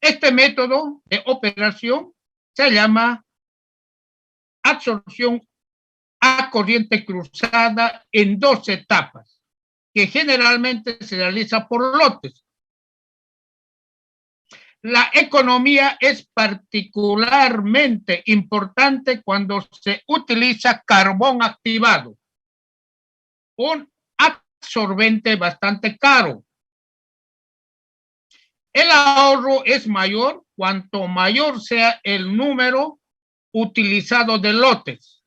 Este método de operación se llama absorción a corriente cruzada en 2 etapas, que generalmente se realiza por lotes. La economía es particularmente importante cuando se utiliza carbón activado, un absorbente bastante caro. El ahorro es mayor cuanto mayor sea el número utilizado de lotes,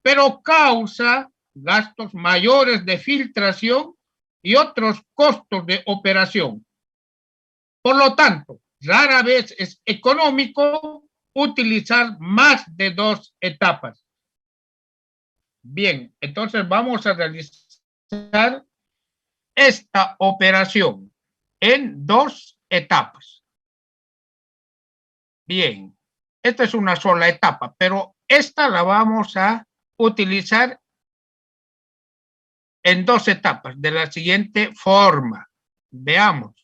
pero causa gastos mayores de filtración y otros costos de operación. Por lo tanto, rara vez es económico utilizar más de 2 etapas. Bien, entonces vamos a realizar esta operación en 2 etapas. Bien, esta es una sola etapa, pero esta la vamos a utilizar en 2 etapas de la siguiente forma. Veamos.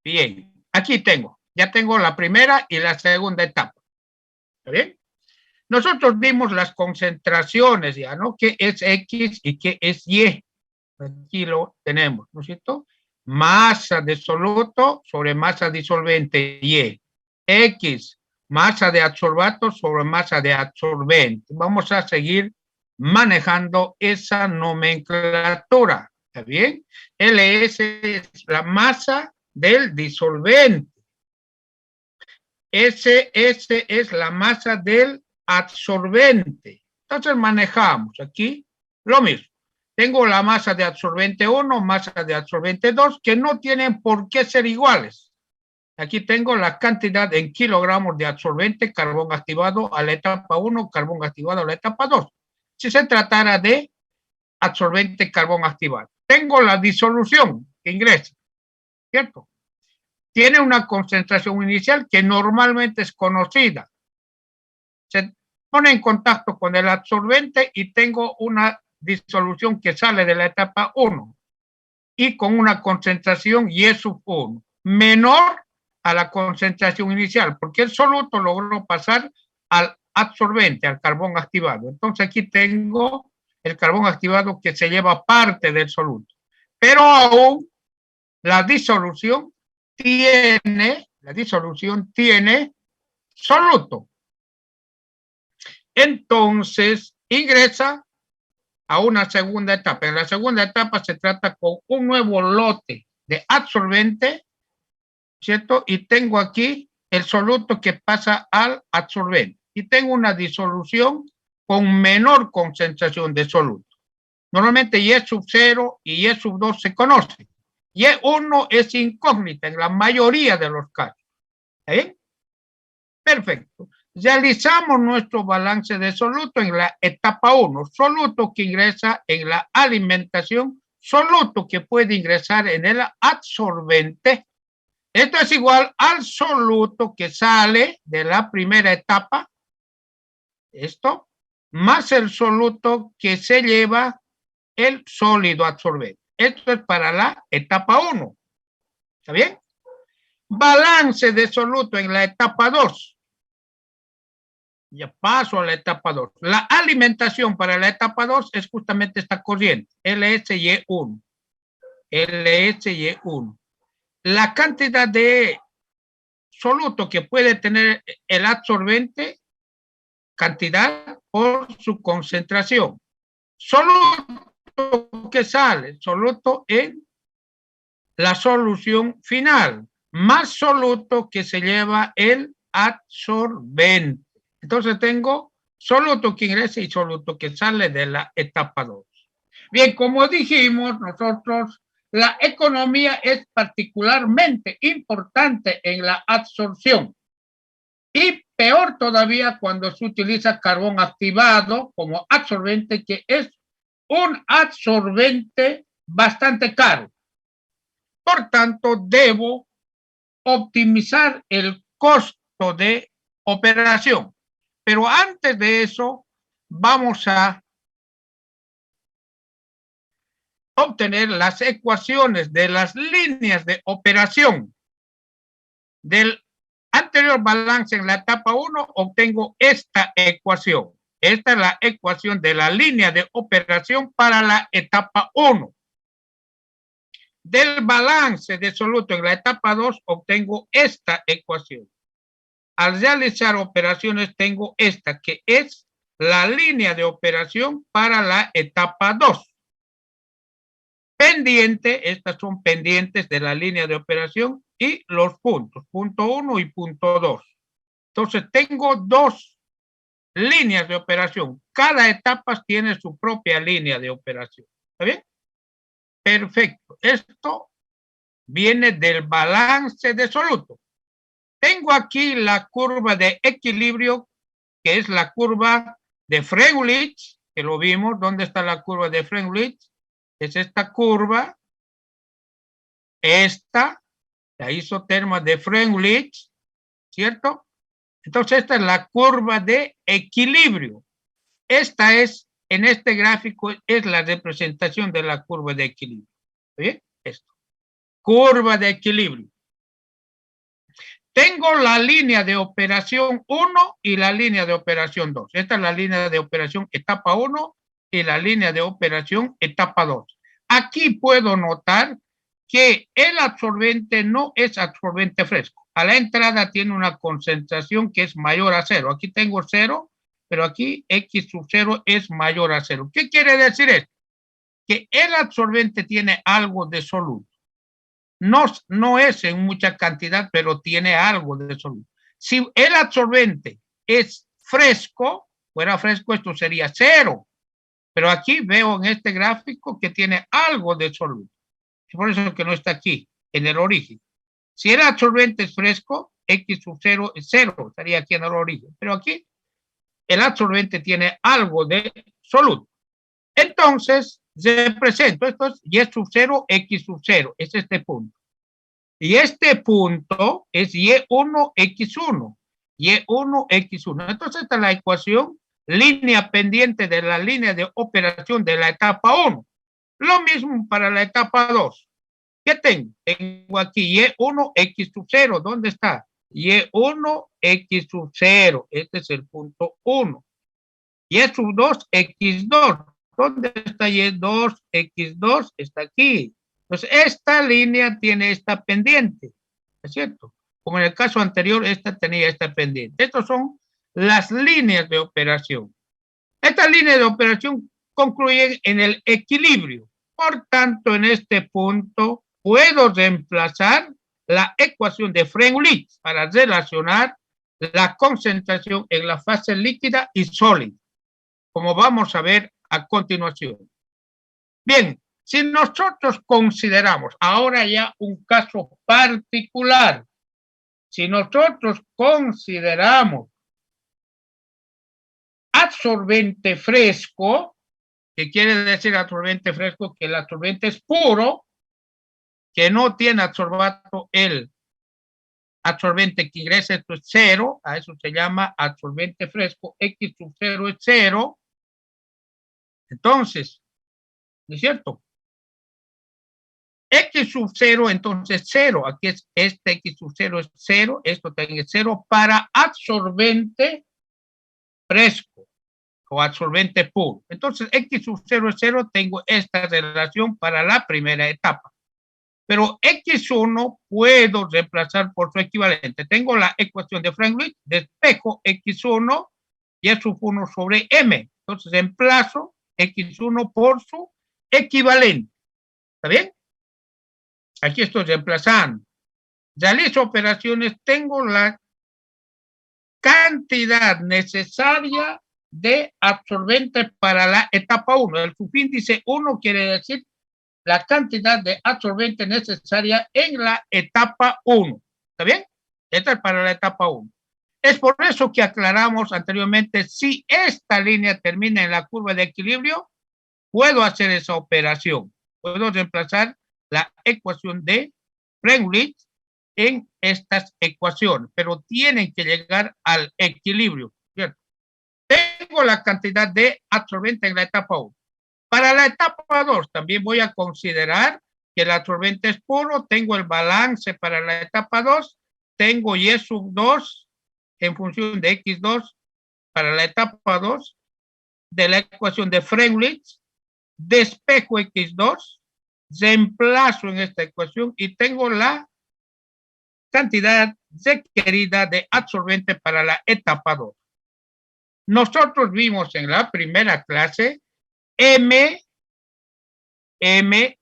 Bien, aquí tengo, ya tengo la primera y la segunda etapa. ¿Está bien? Nosotros vimos las concentraciones ya, ¿no? ¿Qué es X y qué es Y? Aquí lo tenemos, ¿no es cierto? Masa de soluto sobre masa disolvente Y. X, masa de adsorbato sobre masa de absorbente. Vamos a seguir manejando esa nomenclatura, ¿está bien? LS es la masa del disolvente. SS es la masa del absorbente. Entonces manejamos aquí lo mismo. Tengo la masa de absorbente 1, masa de absorbente 2, que no tienen por qué ser iguales. Aquí tengo la cantidad en kilogramos de absorbente, carbón activado a la etapa 1, carbón activado a la etapa 2. Si se tratara de absorbente carbón activado. Tengo la disolución que ingresa, ¿cierto? Tiene una concentración inicial que normalmente es conocida. Se pone en contacto con el absorbente y tengo una disolución que sale de la etapa 1 y con una concentración Y sub 1 menor a la concentración inicial, porque el soluto logró pasar al absorbente, al carbón activado. Entonces aquí tengo el carbón activado que se lleva parte del soluto. Pero aún la disolución tiene soluto. Entonces ingresa a una segunda etapa. En la segunda etapa se trata con un nuevo lote de absorbente, ¿cierto? Y tengo aquí el soluto que pasa al absorbente. Y tengo una disolución con menor concentración de soluto. Normalmente Y sub 0 y Y sub 2 se conocen. Y1 es incógnita en la mayoría de los casos. ¿Eh? Perfecto. Realizamos nuestro balance de soluto en la etapa 1. Soluto que ingresa en la alimentación, soluto que puede ingresar en el absorbente. Esto es igual al soluto que sale de la primera etapa, esto, más el soluto que se lleva el sólido absorbente. Esto es para la etapa 1. ¿Está bien? Balance de soluto en la etapa 2. Ya paso a la etapa 2. La alimentación para la etapa 2 es justamente esta corriente, LSY1. LSY1. La cantidad de soluto que puede tener el absorbente, cantidad por su concentración. Soluto que sale, soluto en la solución final, más soluto que se lleva el absorbente. Entonces tengo soluto que ingresa y soluto que sale de la etapa 2. Bien, como dijimos nosotros, la economía es particularmente importante en la absorción. Y peor todavía cuando se utiliza carbón activado como absorbente, que es un absorbente bastante caro. Por tanto, debo optimizar el costo de operación. Pero antes de eso, vamos a obtener las ecuaciones de las líneas de operación del anterior balance en la etapa 1, obtengo esta ecuación. Esta es la ecuación de la línea de operación para la etapa 1. Del balance de soluto en la etapa 2, obtengo esta ecuación. Al realizar operaciones, tengo esta, que es la línea de operación para la etapa 2. Pendiente, estas son pendientes de la línea de operación y los puntos, punto 1 y punto 2. Entonces, tengo dos líneas de operación. Cada etapa tiene su propia línea de operación. ¿Está bien? Perfecto. Esto viene del balance de soluto. Tengo aquí la curva de equilibrio, que es la curva de Freundlich, que lo vimos. ¿Dónde está la curva de Freundlich? Es esta curva, esta, la isoterma de Freundlich, ¿cierto? Entonces, esta es la curva de equilibrio. Esta es, en este gráfico, es la representación de la curva de equilibrio. ¿Bien? Esto. Curva de equilibrio. Tengo la línea de operación 1 y la línea de operación 2. Esta es la línea de operación etapa 1 y la línea de operación etapa 2. Aquí puedo notar que el absorbente no es absorbente fresco. A la entrada tiene una concentración que es mayor a 0. Aquí tengo 0, pero aquí X sub 0 es mayor a 0. ¿Qué quiere decir esto? Que el absorbente tiene algo de soluto. No es en mucha cantidad, pero tiene algo de soluto. Si el absorbente es fresco, fuera fresco, esto sería 0. Pero aquí veo en este gráfico que tiene algo de soluto. Por eso que no está aquí, en el origen. Si el absorbente es fresco, X sub 0 es 0, estaría aquí en el origen. Pero aquí el absorbente tiene algo de soluto. Entonces, represento, esto es Y sub 0, X sub 0, es este punto. Y este punto es Y1, X1, Y1, X1. Entonces, esta es la ecuación, línea pendiente de la línea de operación de la etapa 1. Lo mismo para la etapa 2. ¿Qué tengo? Tengo aquí Y1, X sub 0. ¿Dónde está? Y1, X sub 0. Este es el punto 1. Y sub 2, X2. ¿Dónde está Y2, X2? Está aquí. Entonces, esta línea tiene esta pendiente, ¿es cierto? Como en el caso anterior, esta tenía esta pendiente. Estas son las líneas de operación. Estas líneas de operación concluyen en el equilibrio. Por tanto, en este punto, puedo reemplazar la ecuación de Freundlich para relacionar la concentración en la fase líquida y sólida, como vamos a ver a continuación. Bien, si nosotros consideramos ahora ya un caso particular, si nosotros consideramos absorbente fresco, ¿qué quiere decir absorbente fresco? Que el absorbente es puro, que no tiene absorbato el absorbente que ingresa, esto es 0, a eso se llama absorbente fresco, X sub 0 es 0. Entonces, ¿no es cierto? X sub 0, entonces 0. Aquí es este X sub 0 es 0. Esto también es 0 para absorbente fresco o absorbente puro. Entonces, X sub 0 es 0. Tengo esta relación para la primera etapa. Pero X1 puedo reemplazar por su equivalente. Tengo la ecuación de Freundlich, despejo X1 y es sub 1 sobre M. Entonces, reemplazo X1 por su equivalente. ¿Está bien? Aquí estoy reemplazando. Realizo operaciones, tengo la cantidad necesaria de absorbente para la etapa 1. El subíndice 1 quiere decir la cantidad de absorbente necesaria en la etapa 1. ¿Está bien? Esta es para la etapa 1. Es por eso que aclaramos anteriormente, si esta línea termina en la curva de equilibrio, puedo hacer esa operación. Puedo reemplazar la ecuación de Freundlich en estas ecuaciones, pero tienen que llegar al equilibrio, ¿cierto? Tengo la cantidad de absorbente en la etapa 1. Para la etapa 2 también voy a considerar que el absorbente es puro, tengo el balance para la etapa 2, tengo Y sub 2 en función de X2 para la etapa 2 de la ecuación de Freundlich, despejo X2, reemplazo en esta ecuación y tengo la cantidad requerida de absorbente para la etapa 2. Nosotros vimos en la primera clase M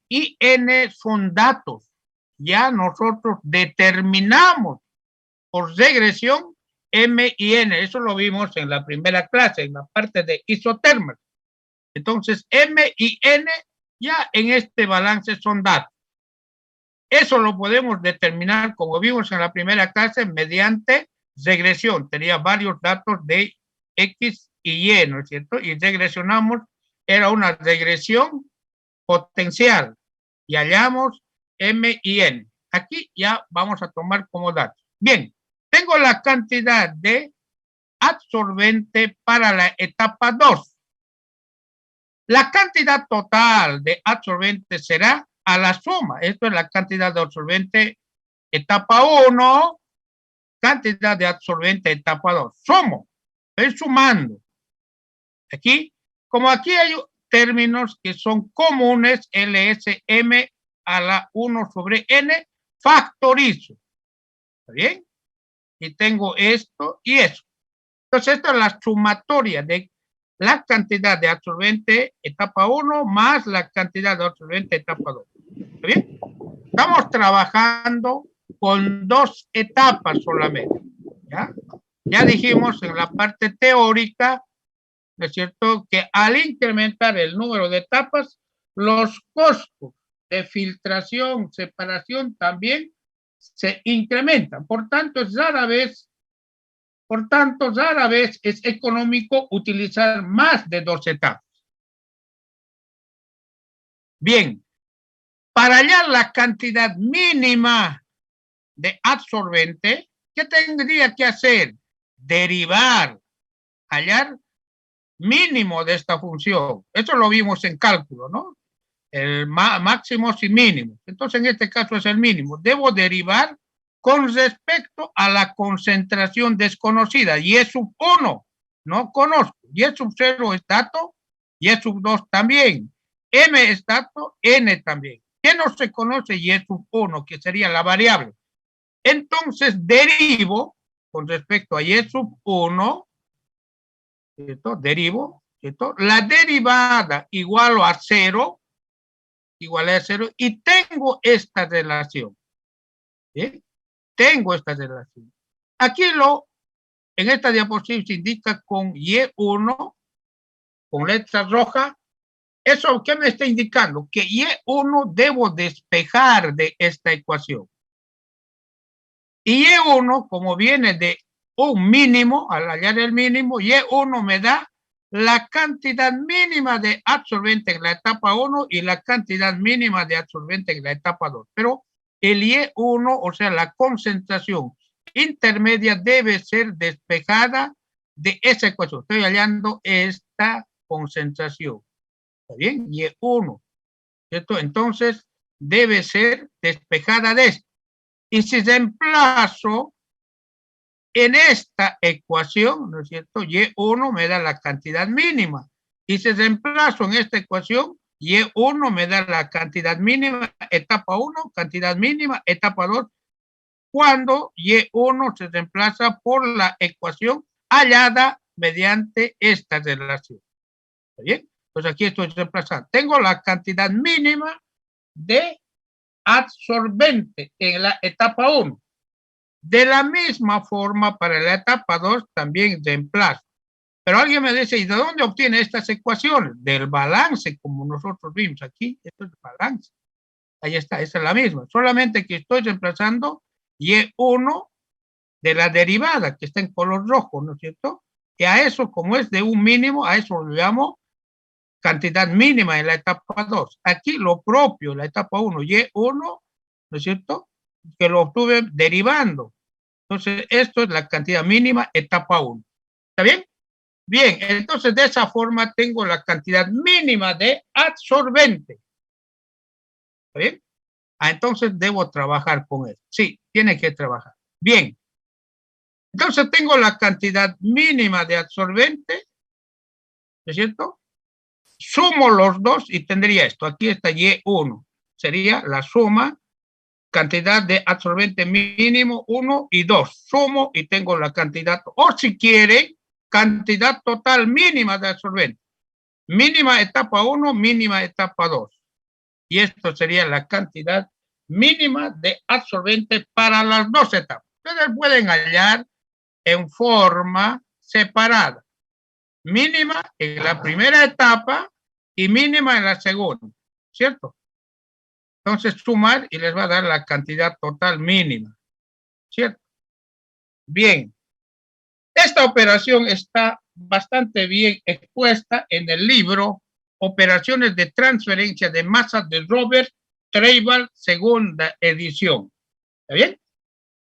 y N son datos. Ya nosotros determinamos por regresión M y N. Eso lo vimos en la primera clase, en la parte de isotermas. Entonces, M y N ya en este balance son datos. Eso lo podemos determinar, como vimos en la primera clase, mediante regresión. Tenía varios datos de X y Y, ¿no es cierto? Y regresionamos, era una regresión potencial y hallamos M y N. Aquí ya vamos a tomar como datos. Bien, tengo la cantidad de absorbente para la etapa 2. La cantidad total de absorbente será a la suma. Esto es la cantidad de absorbente etapa 1, cantidad de absorbente etapa 2. Sumo, estoy sumando. Aquí, como aquí hay términos que son comunes, LSM a la 1 sobre N, factorizo. ¿Está bien? Y tengo esto y eso. Entonces, esta es la sumatoria de la cantidad de absorbente etapa 1 más la cantidad de absorbente etapa 2. ¿Está bien? Estamos trabajando con 2 etapas solamente. Ya dijimos en la parte teórica, ¿no es cierto?, que al incrementar el número de etapas, los costos de filtración, separación también se incrementan. Por tanto, rara vez es económico utilizar más de 2 etapas. Bien, para hallar la cantidad mínima de absorbente, ¿qué tendría que hacer? Derivar, hallar mínimo de esta función. Eso lo vimos en cálculo, ¿no? El máximos y mínimos. Entonces, en este caso es el mínimo. Debo derivar con respecto a la concentración desconocida. Y es sub 1, no conozco. Y es sub 0 es dato, y es sub 2 también. M es dato, N también. ¿Qué no se conoce? Y es sub 1, que sería la variable. Entonces, derivo con respecto a Y sub 1, ¿cierto? Derivo, ¿cierto? La derivada igual a 0, y tengo esta relación. ¿Sí? Tengo esta relación. Aquí en esta diapositiva se indica con Y1, con letra roja. ¿Eso qué me está indicando? Que Y1 debo despejar de esta ecuación. Y Y1, como viene de un mínimo, al hallar el mínimo, Y1 me da la cantidad mínima de absorbente en la etapa 1 y la cantidad mínima de absorbente en la etapa 2. Pero el Y1, o sea, la concentración intermedia debe ser despejada de esa ecuación. Estoy hallando esta concentración. ¿Está bien? Y1. ¿Cierto? Entonces, debe ser despejada de esto. Y si reemplazo en esta ecuación, ¿no es cierto? Y1 me da la cantidad mínima. Y si reemplazo en esta ecuación, Y1 me da la cantidad mínima, etapa 1, cantidad mínima, etapa 2, cuando Y1 se reemplaza por la ecuación hallada mediante esta relación. ¿Está bien? Entonces aquí estoy reemplazando. Tengo la cantidad mínima de absorbente en la etapa 1. De la misma forma, para la etapa 2 también reemplazo. Pero alguien me dice, ¿y de dónde obtiene estas ecuaciones? Del balance, como nosotros vimos aquí. Esto es el balance. Ahí está, esa es la misma. Solamente que estoy reemplazando Y1 de la derivada, que está en color rojo, ¿no es cierto? Y a eso, como es de un mínimo, a eso lo llamo cantidad mínima en la etapa 2. Aquí lo propio, la etapa 1, Y1, ¿no es cierto?, que lo obtuve derivando. Entonces, esto es la cantidad mínima etapa 1. ¿Está bien? Bien, entonces de esa forma tengo la cantidad mínima de absorbente. ¿Está bien? Entonces debo trabajar con eso. Sí, tiene que trabajar. Bien. Entonces tengo la cantidad mínima de absorbente, ¿es cierto? Sumo los dos y tendría esto. Aquí está Y1. Sería la suma, cantidad de absorbente mínimo 1 y 2. Sumo y tengo la cantidad, o si quieren, cantidad total mínima de absorbente. Mínima etapa 1, mínima etapa 2. Y esto sería la cantidad mínima de absorbente para las dos etapas. Ustedes pueden hallar en forma separada. Mínima en la primera etapa y mínima en la segunda, ¿cierto? Entonces sumar y les va a dar la cantidad total mínima, ¿cierto? Bien, esta operación está bastante bien expuesta en el libro Operaciones de transferencia de masa de Robert Treiber, segunda edición. ¿Está bien?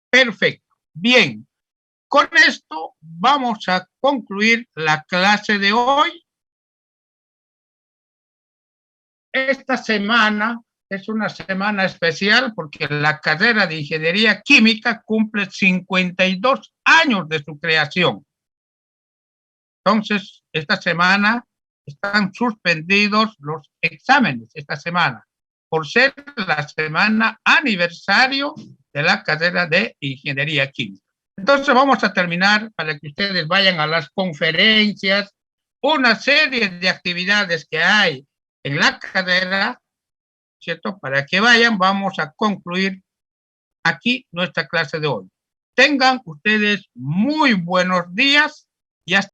Perfecto. Bien, con esto vamos a concluir la clase de hoy. Esta semana es una semana especial porque la carrera de Ingeniería Química cumple 52 años de su creación. Entonces, esta semana están suspendidos los exámenes, esta semana, por ser la semana aniversario de la carrera de Ingeniería Química. Entonces, vamos a terminar para que ustedes vayan a las conferencias, una serie de actividades que hay en la carrera, ¿cierto? Para que vayan, vamos a concluir aquí nuestra clase de hoy. Tengan ustedes muy buenos días y hasta